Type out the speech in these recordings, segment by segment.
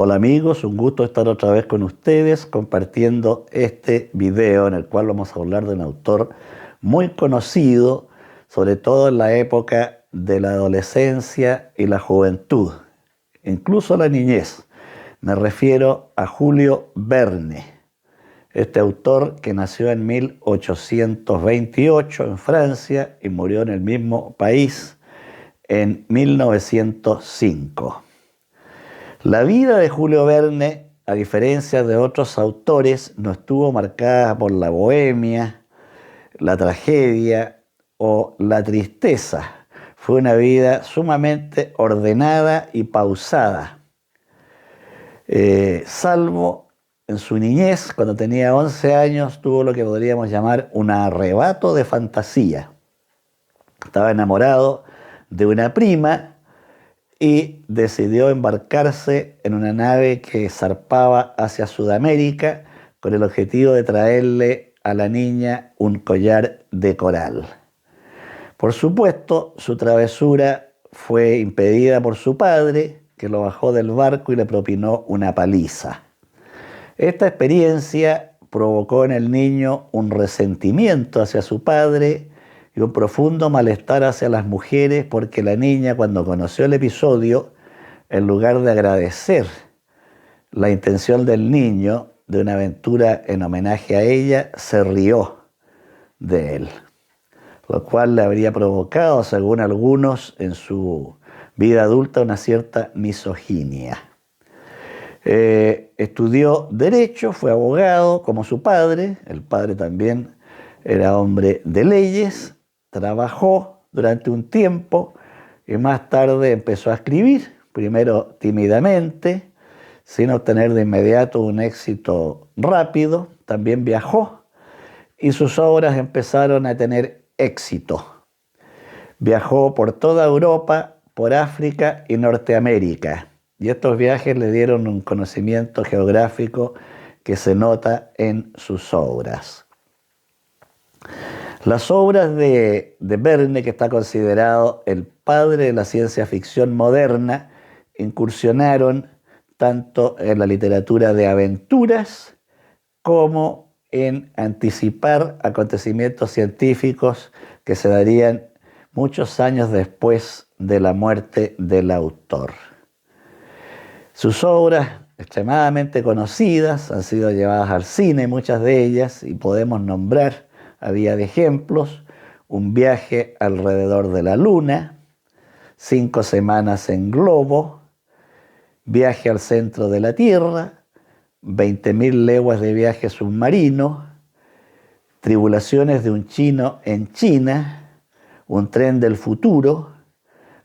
Hola amigos, un gusto estar otra vez con ustedes compartiendo este video en el cual vamos a hablar de un autor muy conocido, sobre todo en la época de la adolescencia y la juventud, incluso la niñez. Me refiero a Julio Verne, este autor que nació en 1828 en Francia y murió en el mismo país en 1905. La vida de Julio Verne, a diferencia de otros autores, no estuvo marcada por la bohemia, la tragedia o la tristeza. Fue una vida sumamente ordenada y pausada. Salvo en su niñez, cuando tenía 11 años, tuvo lo que podríamos llamar un arrebato de fantasía. Estaba enamorado de una prima y decidió embarcarse en una nave que zarpaba hacia Sudamérica con el objetivo de traerle a la niña un collar de coral. Por supuesto, su travesura fue impedida por su padre, que lo bajó del barco y le propinó una paliza. Esta experiencia provocó en el niño un resentimiento hacia su padre y un profundo malestar hacia las mujeres, porque la niña, cuando conoció el episodio, en lugar de agradecer la intención del niño de una aventura en homenaje a ella, se rió de él, lo cual le habría provocado, según algunos, en su vida adulta una cierta misoginia. Estudió Derecho, fue abogado como su padre, el padre también era hombre de leyes, trabajó durante un tiempo y más tarde empezó a escribir, primero tímidamente, sin obtener de inmediato un éxito rápido. También viajó y sus obras empezaron a tener éxito. Viajó por toda Europa, por África y Norteamérica, y estos viajes le dieron un conocimiento geográfico que se nota en sus obras. Las obras de Verne, que está considerado el padre de la ciencia ficción moderna, incursionaron tanto en la literatura de aventuras como en anticipar acontecimientos científicos que se darían muchos años después de la muerte del autor. Sus obras, extremadamente conocidas, han sido llevadas al cine, muchas de ellas, y podemos nombrar, a vía de ejemplos, Un viaje alrededor de la luna, 5 semanas en globo, Viaje al centro de la Tierra, 20.000 leguas de viaje submarino, Tribulaciones de un chino en China, Un tren del futuro,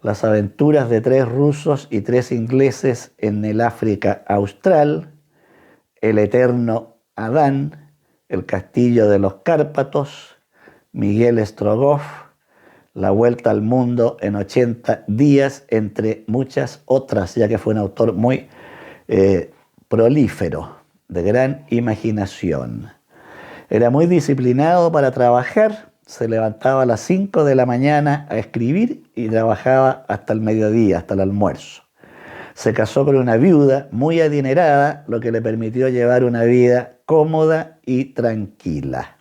Las aventuras de 3 rusos y 3 ingleses en el África Austral, El eterno Adán, El castillo de los Cárpatos, Miguel Strogoff, La vuelta al mundo en 80 días, entre muchas otras, ya que fue un autor muy prolífero, de gran imaginación. Era muy disciplinado para trabajar, se levantaba a las 5 de la mañana a escribir y trabajaba hasta el mediodía, hasta el almuerzo. Se casó con una viuda muy adinerada, lo que le permitió llevar una vida cómoda y tranquila.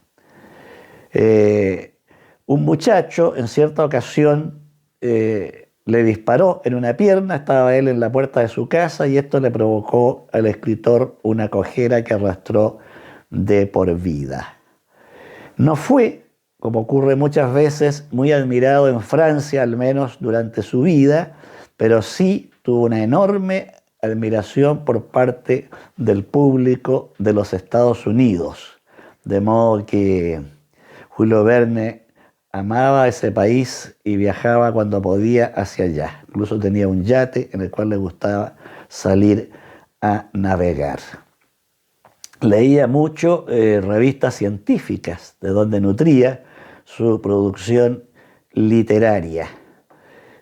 Un muchacho en cierta ocasión le disparó en una pierna, estaba él en la puerta de su casa y esto le provocó al escritor una cojera que arrastró de por vida. No fue, como ocurre muchas veces, muy admirado en Francia, al menos durante su vida, pero sí tuvo una enorme admiración por parte del público de los Estados Unidos. De modo que Julio Verne amaba ese país y viajaba cuando podía hacia allá. Incluso tenía un yate en el cual le gustaba salir a navegar. Leía mucho revistas científicas, de donde nutría su producción literaria.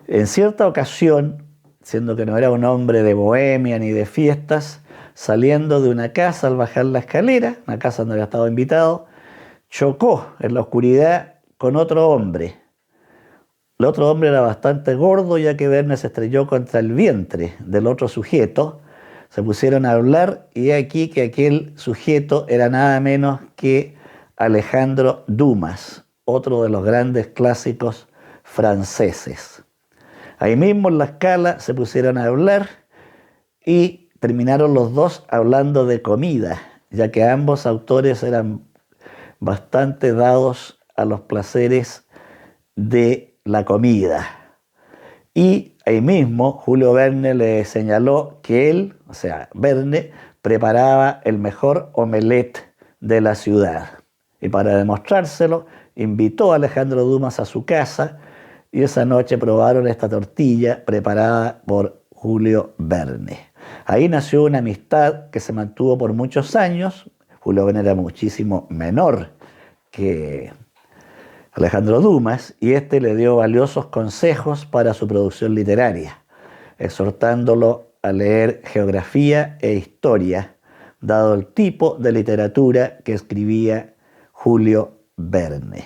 En cierta ocasión, siendo que no era un hombre de bohemia ni de fiestas, saliendo de una casa al bajar la escalera, una casa donde había estado invitado, chocó en la oscuridad con otro hombre. El otro hombre era bastante gordo, ya que Verne se estrelló contra el vientre del otro sujeto, Se pusieron a hablar y aquí que aquel sujeto era nada menos que Alejandro Dumas, otro de los grandes clásicos franceses. Ahí mismo en la Scala se pusieron a hablar y terminaron los dos hablando de comida, ya que ambos autores eran bastante dados a los placeres de la comida. Y ahí mismo Julio Verne le señaló que él, o sea, Verne, preparaba el mejor omelette de la ciudad. Y para demostrárselo, invitó a Alejandro Dumas a su casa y esa noche probaron esta tortilla preparada por Julio Verne. Ahí nació una amistad que se mantuvo por muchos años. Julio Verne era muchísimo menor que Alejandro Dumas, y este le dio valiosos consejos para su producción literaria, exhortándolo a leer geografía e historia, dado el tipo de literatura que escribía Julio Verne.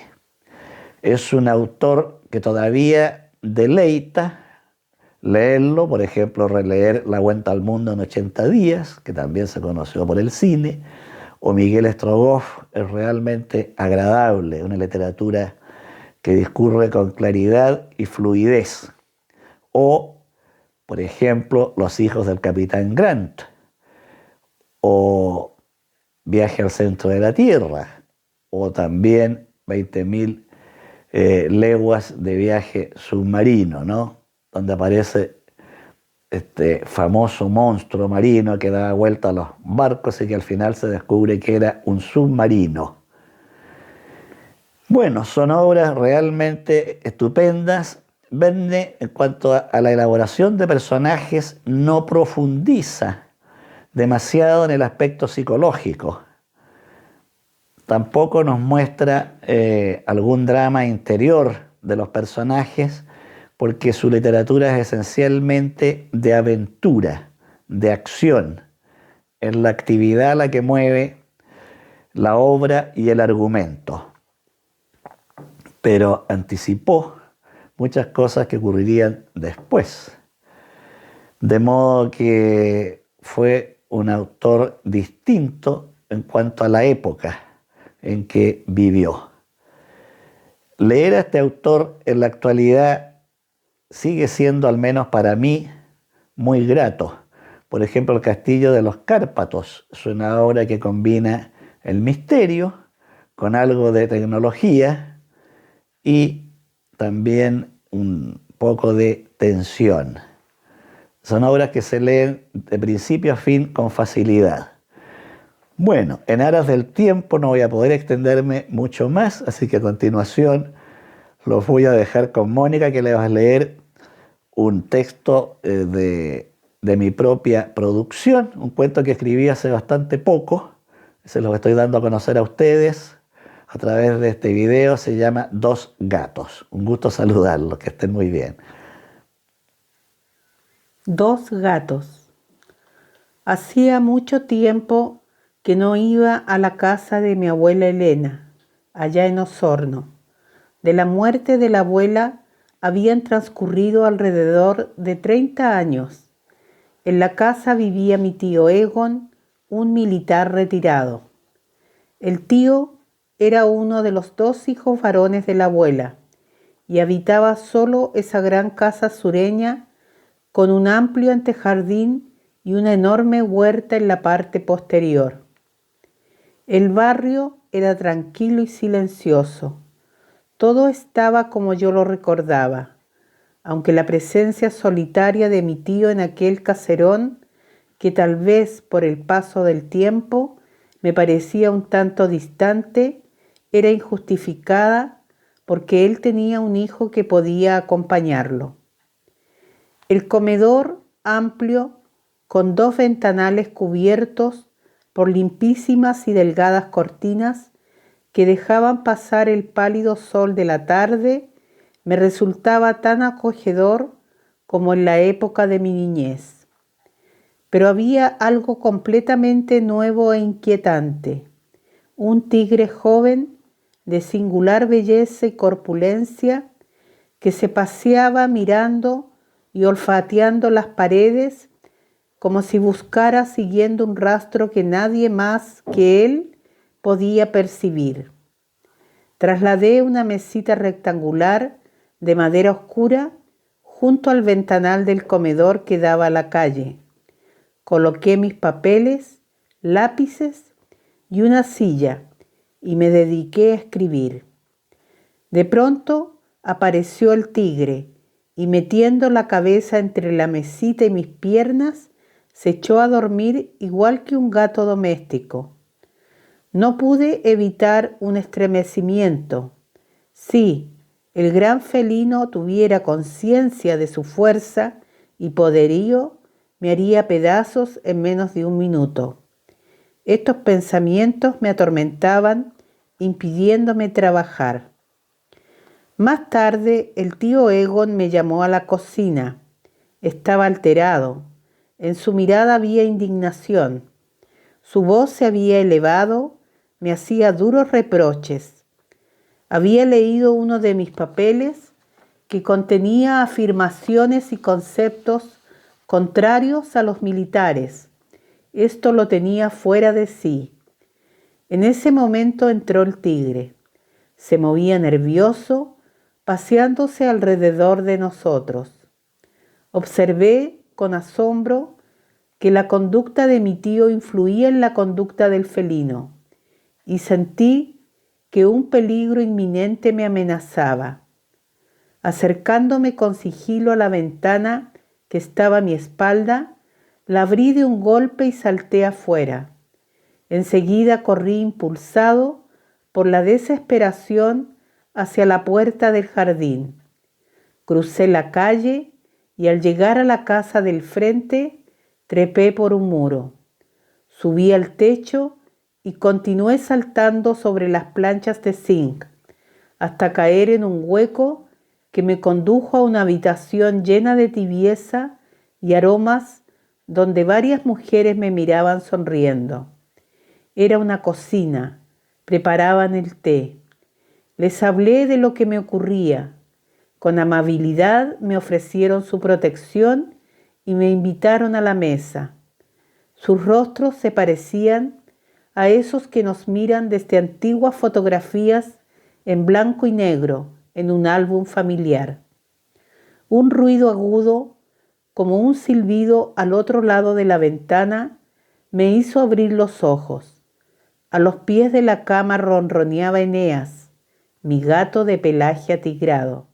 Es un autor que todavía deleita leerlo, por ejemplo, releer La Vuelta al Mundo en 80 días, que también se conoció por el cine, o Miguel Strogoff. Es realmente agradable, una literatura que discurre con claridad y fluidez. O, por ejemplo, Los hijos del Capitán Grant, o Viaje al centro de la Tierra, o también 20.000 leguas de viaje submarino, ¿no? Donde aparece este famoso monstruo marino que da vuelta a los barcos y que al final se descubre que era un submarino. Bueno, son obras realmente estupendas. Verne, en cuanto a la elaboración de personajes, no profundiza demasiado en el aspecto psicológico. Tampoco nos muestra algún drama interior de los personajes, porque su literatura es esencialmente de aventura, de acción. Es la actividad la que mueve la obra y el argumento. Pero anticipó muchas cosas que ocurrirían después. De modo que fue un autor distinto en cuanto a la época en que vivió. Leer a este autor en la actualidad sigue siendo, al menos para mí, muy grato. Por ejemplo, El Castillo de los Cárpatos es una obra que combina el misterio con algo de tecnología y también un poco de tensión. Son obras que se leen de principio a fin con facilidad. Bueno, en aras del tiempo no voy a poder extenderme mucho más, así que a continuación los voy a dejar con Mónica, que le va a leer un texto de mi propia producción, un cuento que escribí hace bastante poco. Se los estoy dando a conocer a ustedes a través de este video. Se llama Dos gatos. Un gusto saludarlos, que estén muy bien. Dos gatos. Hacía mucho tiempo que no iba a la casa de mi abuela Elena, allá en Osorno. De la muerte de la abuela habían transcurrido alrededor de 30 años. En la casa vivía mi tío Egon, un militar retirado. El tío era uno de los dos hijos varones de la abuela y habitaba solo esa gran casa sureña con un amplio antejardín y una enorme huerta en la parte posterior. El barrio era tranquilo y silencioso. Todo estaba como yo lo recordaba, aunque la presencia solitaria de mi tío en aquel caserón, que tal vez por el paso del tiempo me parecía un tanto distante, era injustificada porque él tenía un hijo que podía acompañarlo. El comedor amplio, con dos ventanales cubiertos por limpísimas y delgadas cortinas que dejaban pasar el pálido sol de la tarde, me resultaba tan acogedor como en la época de mi niñez. Pero había algo completamente nuevo e inquietante. Un tigre joven, de singular belleza y corpulencia, que se paseaba mirando y olfateando las paredes como si buscara siguiendo un rastro que nadie más que él podía percibir. Trasladé una mesita rectangular de madera oscura junto al ventanal del comedor que daba a la calle. Coloqué mis papeles, lápices y una silla y me dediqué a escribir. De pronto apareció el tigre y metiendo la cabeza entre la mesita y mis piernas, se echó a dormir igual que un gato doméstico. No pude evitar un estremecimiento. Si el gran felino tuviera conciencia de su fuerza y poderío, me haría pedazos en menos de un minuto. Estos pensamientos me atormentaban, impidiéndome trabajar. Más tarde, el tío Egon me llamó a la cocina. Estaba alterado. En su mirada había indignación. Su voz se había elevado, me hacía duros reproches. Había leído uno de mis papeles que contenía afirmaciones y conceptos contrarios a los militares. Esto lo tenía fuera de sí. En ese momento entró el tigre. Se movía nervioso, paseándose alrededor de nosotros. Observé con asombro que la conducta de mi tío influía en la conducta del felino y sentí que un peligro inminente me amenazaba. Acercándome con sigilo a la ventana que estaba a mi espalda, la abrí de un golpe y salté afuera. Enseguida corrí impulsado por la desesperación hacia la puerta del jardín. Crucé la calle y al llegar a la casa del frente, trepé por un muro. Subí al techo y continué saltando sobre las planchas de zinc hasta caer en un hueco que me condujo a una habitación llena de tibieza y aromas donde varias mujeres me miraban sonriendo. Era una cocina, preparaban el té. Les hablé de lo que me ocurría. Con amabilidad me ofrecieron su protección y me invitaron a la mesa. Sus rostros se parecían a esos que nos miran desde antiguas fotografías en blanco y negro en un álbum familiar. Un ruido agudo, como un silbido al otro lado de la ventana, me hizo abrir los ojos. A los pies de la cama ronroneaba Eneas, mi gato de pelaje atigrado.